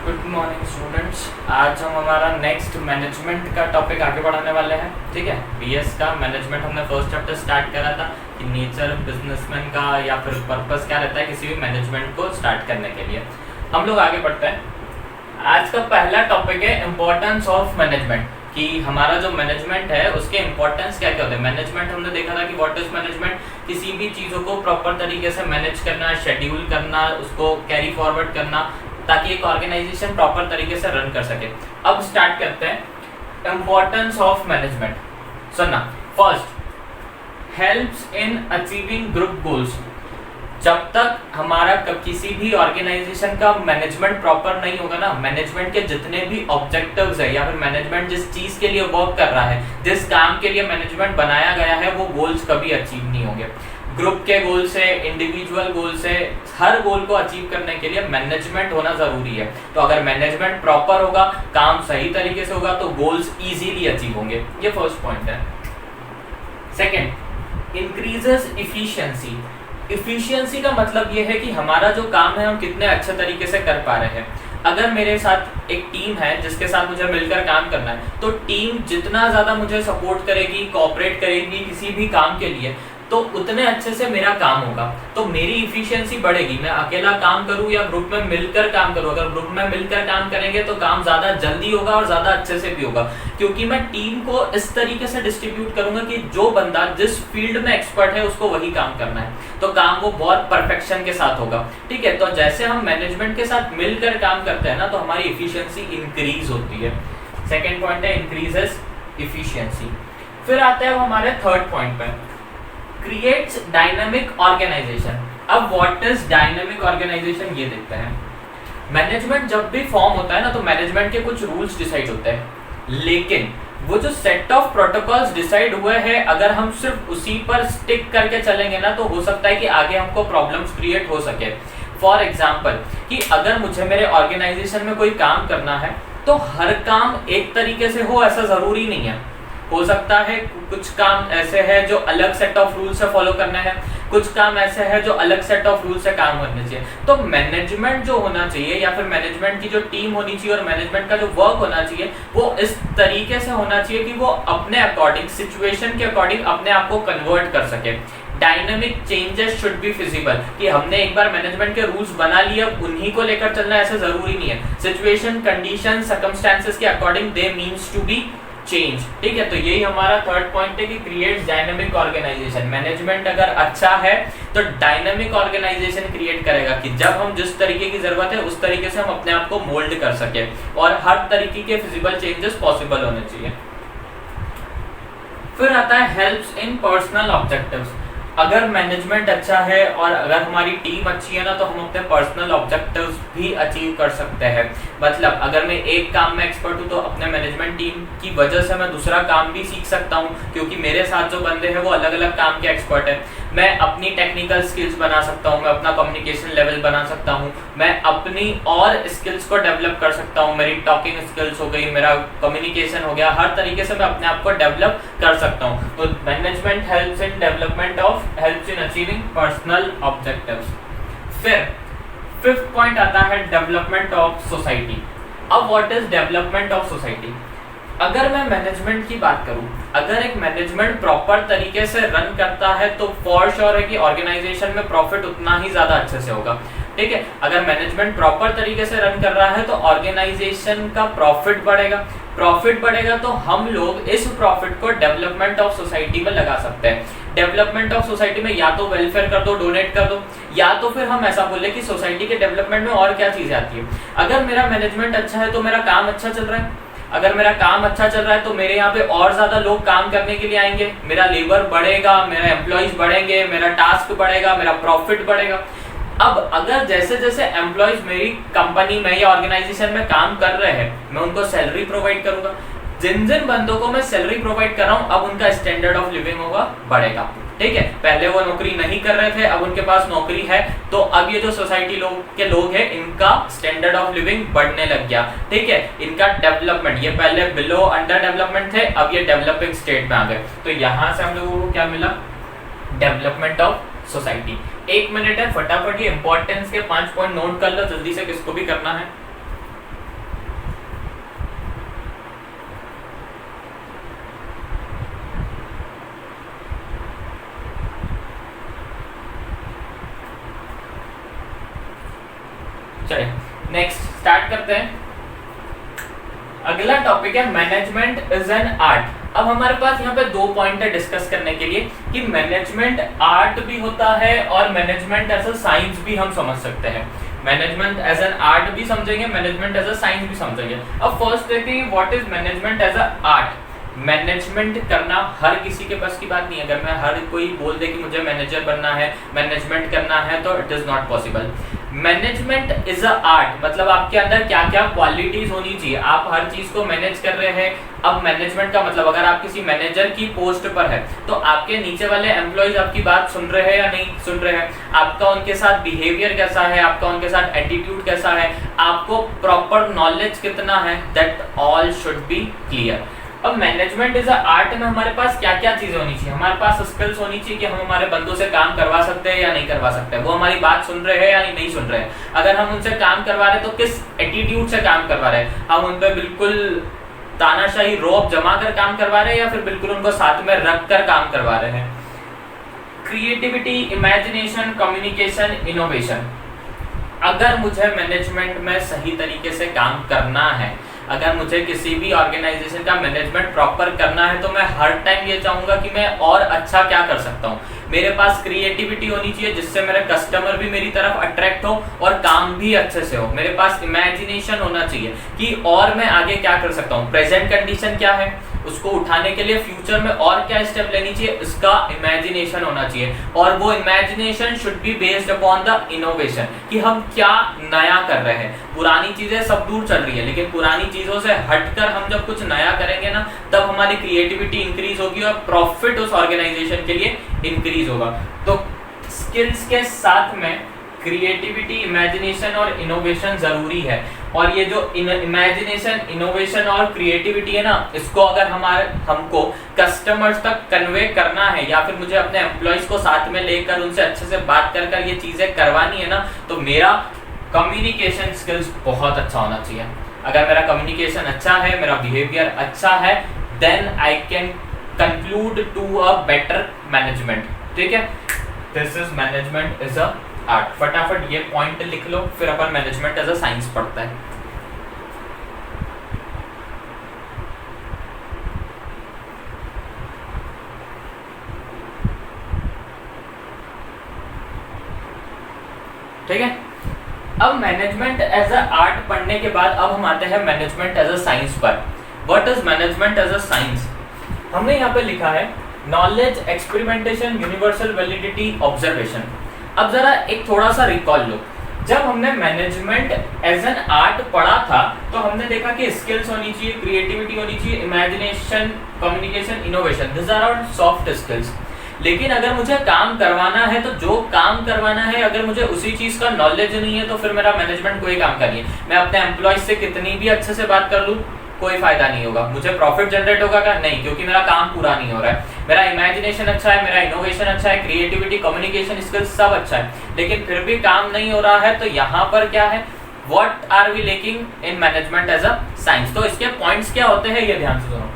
Good morning students. आज हम हमारा नेक्स्ट मैनेजमेंट का टॉपिक आगे बढ़ाने वाले हैं। ठीक है, बीएस का मैनेजमेंट हमने फर्स्ट चैप्टर स्टार्ट करा था कि नेचर बिजनेसमैन का या फिर पर्पस क्या रहता है किसी भी मैनेजमेंट को स्टार्ट करने के लिए। हम लोग आगे बढ़ते हैं। आज का पहला टॉपिक है इम्पोर्टेंस ऑफ मैनेजमेंट, कि हमारा जो मैनेजमेंट है उसके इंपॉर्टेंस क्या क्या होते हैं। मैनेजमेंट हमने देखा था कि व्हाट इज मैनेजमेंट, किसी भी चीज़ों को प्रॉपर तरीके से मैनेज करना, शेड्यूल करना, उसको कैरी फॉरवर्ड करना ताकि एक ऑर्गेनाइजेशन प्रॉपर तरीके से रन कर सके। अब स्टार्ट करते हैं इंपॉर्टेंस ऑफ मैनेजमेंट। सुनना, first helps in achieving group goals. जब तक हमारा किसी भी ऑर्गेनाइजेशन का मैनेजमेंट प्रॉपर नहीं होगा ना, मैनेजमेंट के जितने भी ऑब्जेक्टिव्स है या फिर मैनेजमेंट जिस चीज के लिए वर्क कर रहा है, जिस काम के लिए मैनेजमेंट बनाया गया है, वो गोल्स कभी अचीव नहीं होंगे। ग्रुप के गोल से, इंडिविजुअल गोल से, हर गोल को अचीव करने के लिए मैनेजमेंट होना जरूरी है। तो अगर मैनेजमेंट प्रॉपर होगा, काम सही तरीके से होगा, तो गोल्स इजीली अचीव होंगे। ये फर्स्ट पॉइंट है। Second, increases efficiency. इफिशिएंसी का मतलब ये है कि हमारा जो काम है हम कितने अच्छे तरीके से कर पा रहे हैं। अगर मेरे साथ एक टीम है जिसके साथ मुझे मिलकर काम करना है, तो टीम जितना ज़्यादा मुझे सपोर्ट करेगी, कोऑपरेट करेगी किसी भी काम के लिए, तो उतने अच्छे से मेरा काम होगा, तो मेरी इफिशिएंसी बढ़ेगी। मैं अकेला काम करूं या ग्रुप में मिलकर काम करूं, अगर ग्रुप में मिलकर काम करेंगे तो काम ज़्यादा जल्दी होगा और ज़्यादा अच्छे से भी होगा, क्योंकि मैं टीम को इस तरीके से डिस्ट्रीब्यूट करूंगा कि जो बंदा जिस फील्ड में एक्सपर्ट है उसको वही काम करना है, तो काम वो बहुत परफेक्शन के साथ होगा। ठीक है, तो जैसे हम मैनेजमेंट के साथ मिलकर काम करते हैं ना, तो हमारी इफिशियंसी इंक्रीज होती है। सेकेंड पॉइंट है इंक्रीजेस इफिशियंसी। फिर आते हैं हमारे थर्ड पॉइंट पे, क्रिएट्स डायनामिक ऑर्गेनाइजेशन। अब व्हाट इज डायनामिक ऑर्गेनाइजेशन ये देखते हैं। मैनेजमेंट जब भी फॉर्म होता है ना, तो मैनेजमेंट के कुछ रूल्स डिसाइड होते हैं, लेकिन वो जो सेट ऑफ प्रोटोकॉल्स डिसाइड हुए हैं, अगर हम सिर्फ उसी पर स्टिक करके चलेंगे ना, तो हो सकता है कि आगे हमको प्रॉब्लम्स क्रिएट हो सके। फॉर एग्जाम्पल, कि अगर मुझे मेरे ऑर्गेनाइजेशन में कोई काम करना है, तो हर काम एक तरीके से हो ऐसा जरूरी नहीं है। हो सकता है कुछ काम ऐसे है जो अलग सेट ऑफ रूल से फॉलो करना है, कुछ काम ऐसे है जो अलग सेट ऑफ रूल से काम करने चाहिए। तो मैनेजमेंट जो होना चाहिए या फिर मैनेजमेंट की जो टीम होनी चाहिए और मैनेजमेंट का जो वर्क होना चाहिए, वो इस तरीके से होना चाहिए कि वो अपने अकॉर्डिंग, सिचुएशन के अकॉर्डिंग अपने आप को कन्वर्ट कर सके। Dynamic changes should be feasible, कि हमने एक बार मैनेजमेंट के रूल्स बना लिए, अब उन्हीं को लेकर चलना ऐसा जरूरी नहीं है। सिचुएशन, कंडीशन, सर्कमस्टेंसेस के according they means to be change. ठीक है, तो यही हमारा थर्ड पॉइंट है कि क्रिएट्स डायनामिक ऑर्गेनाइजेशन। मैनेजमेंट अगर अच्छा है तो डायनामिक ऑर्गेनाइजेशन क्रिएट करेगा, कि जब हम जिस तरीके की जरूरत है उस तरीके से हम अपने आप को मोल्ड कर सके और हर तरीके के फिजिबल चेंजेस पॉसिबल होने चाहिए। फिर आता है हेल्प्स इन पर्सनल ऑब्जेक्टिव्स। अगर मैनेजमेंट अच्छा है और अगर हमारी टीम अच्छी है ना, तो हम अपने पर्सनल ऑब्जेक्टिव्स भी अचीव कर सकते हैं। मतलब अगर मैं एक काम में एक्सपर्ट हूँ, तो अपने मैनेजमेंट टीम की वजह से मैं दूसरा काम भी सीख सकता हूँ, क्योंकि मेरे साथ जो बंदे हैं वो अलग अलग काम के एक्सपर्ट हैं। मैं अपनी टेक्निकल स्किल्स बना सकता हूँ, मैं अपना कम्युनिकेशन लेवल बना सकता हूँ, मैं अपनी और स्किल्स को डेवलप कर सकता हूँ। मेरी टॉकिंग स्किल्स हो गई, मेरा कम्युनिकेशन हो गया, हर तरीके से मैं अपने आप को डेवलप कर सकता हूँ। तो management helps in development of, helps in achieving personal objectives. फिर फिफ्थ पॉइंट आता है डेवलपमेंट ऑफ सोसाइटी। अब what is development of society? अगर मैं मैनेजमेंट की बात करूं, अगर एक मैनेजमेंट प्रॉपर तरीके से रन करता है, तो फॉर श्योर है कि ऑर्गेनाइजेशन में प्रॉफिट उतना ही ज्यादा अच्छे से होगा। ठीक है, अगर मैनेजमेंट प्रॉपर तरीके से रन कर रहा है तो ऑर्गेनाइजेशन का प्रॉफिट बढ़ेगा। प्रॉफिट बढ़ेगा तो हम लोग इस प्रॉफिट को डेवलपमेंट ऑफ सोसाइटी में लगा सकते हैं। डेवलपमेंट ऑफ सोसाइटी में या तो वेलफेयर कर दो, डोनेट कर दो, या तो फिर हम ऐसा बोले कि सोसाइटी के डेवलपमेंट में और क्या चीजें आती है। अगर मेरा मैनेजमेंट अच्छा है तो मेरा काम अच्छा चल रहा है, अगर मेरा काम अच्छा चल रहा है तो मेरे यहाँ पे और ज्यादा लोग काम करने के लिए आएंगे, मेरा लेबर बढ़ेगा, मेरा एम्प्लॉइज बढ़ेंगे, मेरा टास्क बढ़ेगा, मेरा प्रॉफिट बढ़ेगा। अब अगर जैसे जैसे एम्प्लॉइज मेरी कंपनी में या ऑर्गेनाइजेशन में काम कर रहे हैं, मैं उनको सैलरी प्रोवाइड करूंगा। जिन जिन बंदों को मैं सैलरी प्रोवाइड कर रहा हूँ, अब उनका स्टैंडर्ड ऑफ लिविंग होगा, बढ़ेगा। ठीक है, पहले वो नौकरी नहीं कर रहे थे, अब उनके पास नौकरी है, तो अब ये जो सोसाइटी के लोग हैं, इनका स्टैंडर्ड ऑफ लिविंग बढ़ने लग गया। ठीक है, इनका डेवलपमेंट, ये पहले बिलो अंडर डेवलपमेंट थे, अब ये डेवलपिंग स्टेट में आ गए। तो यहाँ से हम लोगों को क्या मिला? Development of society. 1 मिनट है, फटाफट ये इंपॉर्टेंस के 5 पॉइंट नोट कर लो जल्दी से, किसको भी करना है। चलिए नेक्स्ट स्टार्ट करते हैं। अगला टॉपिक है मैनेजमेंट इज एन आर्ट। अब हमारे पास यहाँ पे दो पॉइंट है डिस्कस करने के लिए कि मैनेजमेंट आर्ट भी होता है और मैनेजमेंट एज अ साइंस भी हम समझ सकते हैं। मैनेजमेंट एज एन आर्ट भी समझेंगे, मैनेजमेंट एज अ साइंस भी समझेंगे। अब फर्स्ट देखते हैं what is management as a art. Management करना हर किसी के बस की बात नहीं है। अगर मैं हर कोई बोल दे कि मुझे मैनेजर बनना है, मैनेजमेंट करना है, तो it is not possible. Management is a art, मतलब आपके अंदर क्या क्या क्वालिटीज होनी चाहिए। आप हर चीज को मैनेज कर रहे हैं। अब मैनेजमेंट का मतलब अगर आप किसी मैनेजर की पोस्ट पर है तो आपके नीचे वाले एम्प्लॉयज आपकी बात सुन रहे हैं या नहीं सुन रहे हैं, आपका उनके साथ बिहेवियर कैसा है, आपका उनके साथ एटीट्यूड कैसा है, आपको प्रॉपर नॉलेज कितना है, that all should be clear. अब मैनेजमेंट इज अ आर्ट में हमारे पास क्या क्या चीजें होनी चाहिए। हमारे पास स्किल्स होनी चाहिए कि हम हमारे बंदों से काम करवा सकते हैं या नहीं करवा सकते, वो हमारी बात सुन रहे हैं या नहीं सुन रहे हैं। अगर हम उनसे काम करवा रहे हैं तो किस एटीट्यूड से काम करवा रहे हैं, हम उन पर बिल्कुल तानाशाही रौब जमा कर काम करवा रहे हैं या फिर बिल्कुल उनको साथ में रख कर काम करवा रहे हैं। Creativity, imagination, communication, innovation. अगर मुझे मैनेजमेंट में सही तरीके से काम करना है, अगर मुझे किसी भी ऑर्गेनाइजेशन का मैनेजमेंट प्रॉपर करना है, तो मैं हर टाइम ये चाहूंगा कि मैं और अच्छा क्या कर सकता हूँ। मेरे पास क्रिएटिविटी होनी चाहिए जिससे मेरे कस्टमर भी मेरी तरफ अट्रैक्ट हो और काम भी अच्छे से हो। मेरे पास इमेजिनेशन होना चाहिए कि और मैं आगे क्या कर सकता हूँ, प्रेजेंट कंडीशन क्या है, उसको उठाने के लिए फ्यूचर में और क्या स्टेप लेनी चाहिए, इसका इमेजिनेशन होना चाहिए। और वो imagination should be based upon the innovation, कि हम क्या नया कर रहे हैं। पुरानी चीजें सब दूर चल रही है, लेकिन पुरानी चीजों से हटकर हम जब कुछ नया करेंगे ना, तब हमारी क्रिएटिविटी इंक्रीज होगी और प्रॉफिट उस ऑर्गेनाइजेशन के लिए इंक्रीज होगा। तो स्किल्स के साथ में क्रिएटिविटी, इमेजिनेशन और इनोवेशन जरूरी है। और ये जो इमेजिनेशन, इनोवेशन और क्रिएटिविटी है ना, इसको अगर हमको कस्टमर्स तक कन्वे करना है या फिर मुझे अपने एम्प्लॉयज को साथ में लेकर उनसे अच्छे से बात कर ये चीजें करवानी है ना, तो मेरा कम्युनिकेशन स्किल्स बहुत अच्छा होना चाहिए। अगर मेरा कम्युनिकेशन अच्छा है, मेरा बिहेवियर अच्छा है, then I can conclude to a better management. ठीक है, this is management is a art. फटाफट ये पॉइंट लिख लो, फिर अपन मैनेजमेंट एज अ साइंस पढ़ते हैं। ठीक है, अब मैनेजमेंट एज अ आर्ट पढ़ने के बाद अब हम आते हैं मैनेजमेंट एज अ साइंस पर। What is management as a science? हमने यहाँ पे लिखा है knowledge, experimentation, universal validity, observation. अब जरा एक थोड़ा सा रिकॉल लो, जब हमने मैनेजमेंट एज एन आर्ट पढ़ा था तो हमने देखा कि स्किल्स होनी चाहिए, क्रिएटिविटी होनी चाहिए, imagination, communication, innovation, this are all soft skills. लेकिन अगर मुझे काम करवाना है, तो जो काम करवाना है अगर मुझे उसी चीज का नॉलेज नहीं है, तो फिर मेरा मैनेजमेंट कोई काम का नहीं है। मैं अपने एम्प्लॉयज से कितनी भी अच्छे से बात कर लूँ, कोई फायदा नहीं होगा। मुझे प्रॉफिट जनरेट होगा क्या? नहीं, क्योंकि मेरा काम पूरा नहीं हो रहा है। मेरा इमेजिनेशन अच्छा है, मेरा इनोवेशन अच्छा है, क्रिएटिविटी, कम्युनिकेशन स्किल्स सब अच्छा है, लेकिन फिर भी काम नहीं हो रहा है। तो यहाँ पर क्या है, what are we lacking in management as a science? तो इसके पॉइंट्स क्या होते हैं, ये ध्यान से सुनो।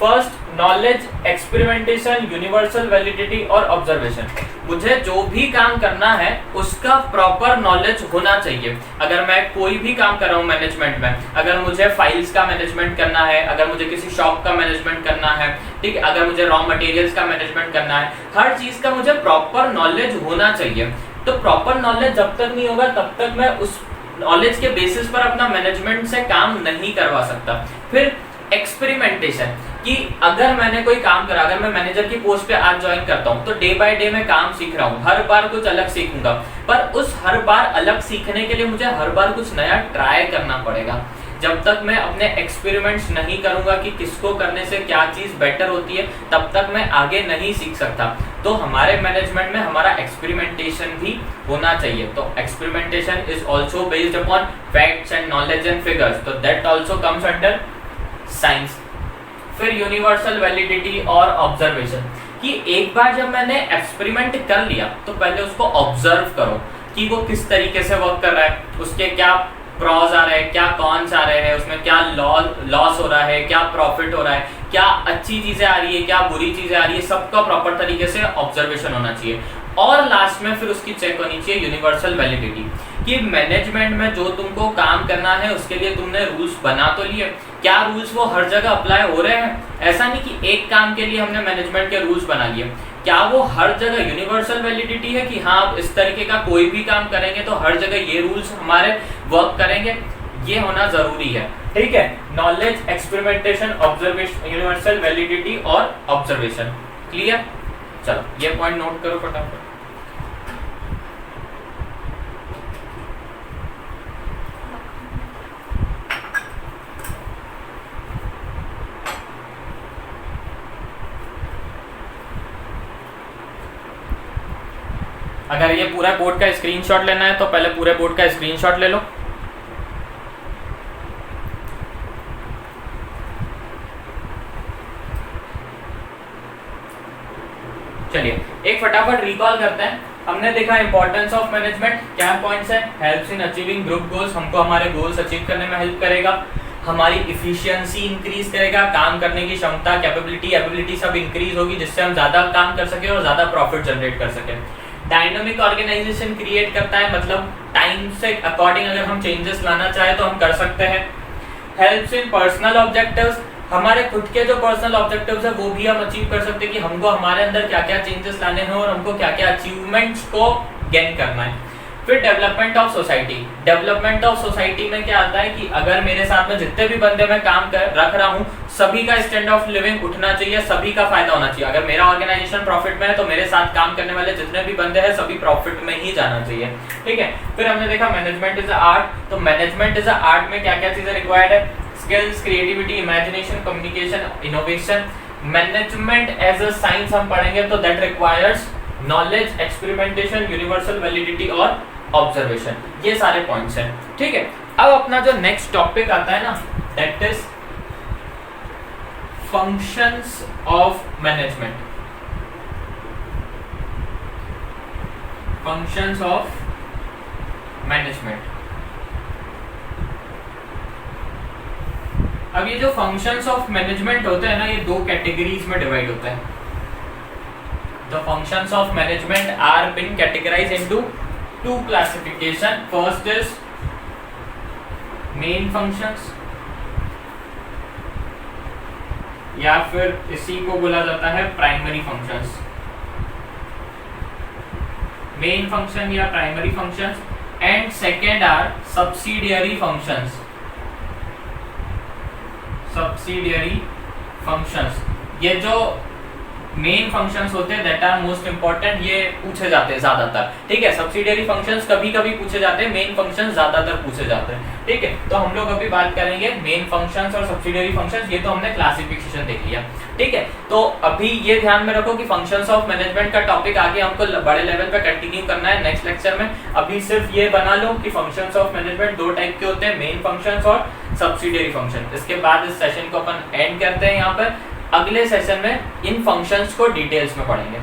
First, knowledge, experimentation, universal validity और ऑब्जर्वेशन। मुझे जो भी काम करना है उसका प्रॉपर नॉलेज होना चाहिए। अगर मैं कोई भी काम कर रहा हूँ मैनेजमेंट में, अगर मुझे फाइल्स का मैनेजमेंट करना है, अगर मुझे किसी शॉप का मैनेजमेंट करना है, ठीक है, अगर मुझे रॉ मटेरियल्स का मैनेजमेंट करना है, हर चीज का मुझे प्रॉपर नॉलेज होना चाहिए। तो प्रॉपर नॉलेज जब तक नहीं होगा तब तक मैं उस नॉलेज के बेसिस पर अपना मैनेजमेंट से काम नहीं करवा सकता। फिर एक्सपेरिमेंटेशन, कि अगर मैंने कोई काम करा, अगर मैं मैनेजर की पोस्ट पे आज ज्वाइन करता हूं, तो डे बाय डे मैं काम सीख रहा हूं, हर बार कुछ अलग सीखूंगा। पर उस हर बार अलग सीखने के लिए मुझे हर बार कुछ नया ट्राई करना पड़ेगा। जब तक मैं अपने एक्सपेरिमेंट्स नहीं करूंगा कि किसको करने से क्या चीज बेटर होती है, तब तक मैं आगे नहीं सीख सकता। तो हमारे मैनेजमेंट में हमारा एक्सपेरिमेंटेशन भी होना चाहिए। तो experimentation is also based upon facts and knowledge and figures, तो that also comes under science. फिर यूनिवर्सल वैलिडिटी और ऑब्जर्वेशन, कि एक बार जब मैंने एक्सपेरिमेंट कर लिया तो पहले उसको ऑब्जर्व करो कि वो किस तरीके से वर्क कर रहा है, उसके क्या प्रॉज आ रहे हैं, क्या कॉन्स आ रहे हैं, उसमें क्या लॉस हो रहा है, क्या प्रॉफिट हो रहा है, क्या अच्छी चीजें आ रही है, क्या बुरी चीजें आ रही है, सबका प्रॉपर तरीके से ऑब्जर्वेशन होना चाहिए। और लास्ट में फिर उसकी चेक होनी चाहिए यूनिवर्सल वैलिडिटी, कि मैनेजमेंट में जो तुमको काम करना है उसके लिए तुमने रूल्स बना तो लिए, क्या रूल्स वो हर जगह अप्लाई हो रहे हैं? ऐसा नहीं कि एक काम के लिए हमने मैनेजमेंट के रूल्स बना लिए, क्या वो हर जगह यूनिवर्सल वैलिडिटी है कि हाँ आप इस तरीके का कोई भी काम करेंगे तो हर जगह ये रूल्स हमारे वर्क करेंगे? ये होना जरूरी है, ठीक है। Knowledge, experimentation, observation, universal validity और ऑब्जर्वेशन। क्लियर? चलो ये पॉइंट नोट करो फटाफट। अगर ये पूरा बोर्ड का स्क्रीनशॉट लेना है तो पहले पूरे बोर्ड का स्क्रीनशॉट ले लो। चलिए एक फटाफट रिकॉल करते हैं। हमने देखा इंपॉर्टेंस ऑफ मैनेजमेंट, क्या पॉइंट्स है? Helps in achieving group goals, हमको हमारे गोल्स अचीव करने में हेल्प करेगा, हमारी इफिशियंसी इंक्रीज करेगा, काम करने की क्षमता, कैपेबिलिटी, एबिलिटी सब इंक्रीज होगी जिससे हम ज्यादा काम कर सके और ज्यादा प्रॉफिट जनरेट कर सके। डायनामिक ऑर्गेनाइजेशन क्रिएट करता है, मतलब टाइम से अकॉर्डिंग अगर हम चेंजेस लाना चाहे तो हम कर सकते हैं। हेल्प्स इन पर्सनल ऑब्जेक्टिव्स, हमारे खुद के जो पर्सनल ऑब्जेक्टिव्स है वो भी हम अचीव कर सकते हैं कि हमको हमारे अंदर क्या क्या चेंजेस लाने हैं और हमको क्या क्या अचीवमेंट्स को गेन करना है। फिर development of society, development of society में क्या आता है कि अगर मेरे साथ में जितने भी बंदे मैं काम कर रख रहा हूँ सभी का स्टैंडर्ड ऑफ लिविंग उठना चाहिए, सभी का फायदा होना चाहिए। अगर मेरा ऑर्गेनाइजेशन प्रॉफिट में है तो मेरे साथ काम करने वाले जितने भी बंदे हैं सभी प्रॉफिट में ही जाना चाहिए, ठीक है। फिर हमने देखा मैनेजमेंट इज आर्ट, तो मैनेजमेंट इज आर्ट में क्या क्या चीजें रिक्वायर्ड है? Skills, creativity, imagination, communication, innovation. Management as a science हम पढ़ेंगे तो that requires knowledge, experimentation, universal validity और ऑब्जर्वेशन। ये सारे पॉइंट्स हैं, ठीक है। अब अपना जो नेक्स्ट टॉपिक आता है ना that is functions of management. Functions of management. अब ये जो फंक्शंस ऑफ मैनेजमेंट होते हैं ना ये दो कैटेगरीज में डिवाइड होते हैं। The functions of management are been categorized into two classification. First is main functions, या फिर इसी को बोला जाता है प्राइमरी फंक्शंस। मेन फंक्शन या primary functions, and second are subsidiary functions. Subsidiary functions, ये जो मेन फंक्शंस होते हैं दैट आर मोस्ट इंपॉर्टेंट, ये पूछे जाते हैं ज्यादातर, ठीक है। सब्सिडियरी फंक्शंस कभी कभी पूछे जाते हैं, मेन फंक्शंस ज्यादातर पूछे जाते हैं, ठीक है। तो हम लोग अभी बात करेंगे मेन फंक्शंस और सब्सिडियरी फंक्शंस। ये तो हमने क्लासिफिकेशन देख लिया, ठीक है। तो अभी ये ध्यान में रखो कि फंक्शंस ऑफ मैनेजमेंट का टॉपिक आगे हमको बड़े लेवल पे कंटिन्यू करना है नेक्स्ट लेक्चर में। अभी सिर्फ ये बना लो कि फंक्शंस ऑफ मैनेजमेंट दो टाइप के होते हैं, मेन फंक्शंस और सब्सिडियरी फंक्शन। इसके बाद इस सेशन को अपन एंड करते हैं यहाँ पर। अगले सेशन में इन फंक्शंस को डिटेल्स में पढ़ेंगे।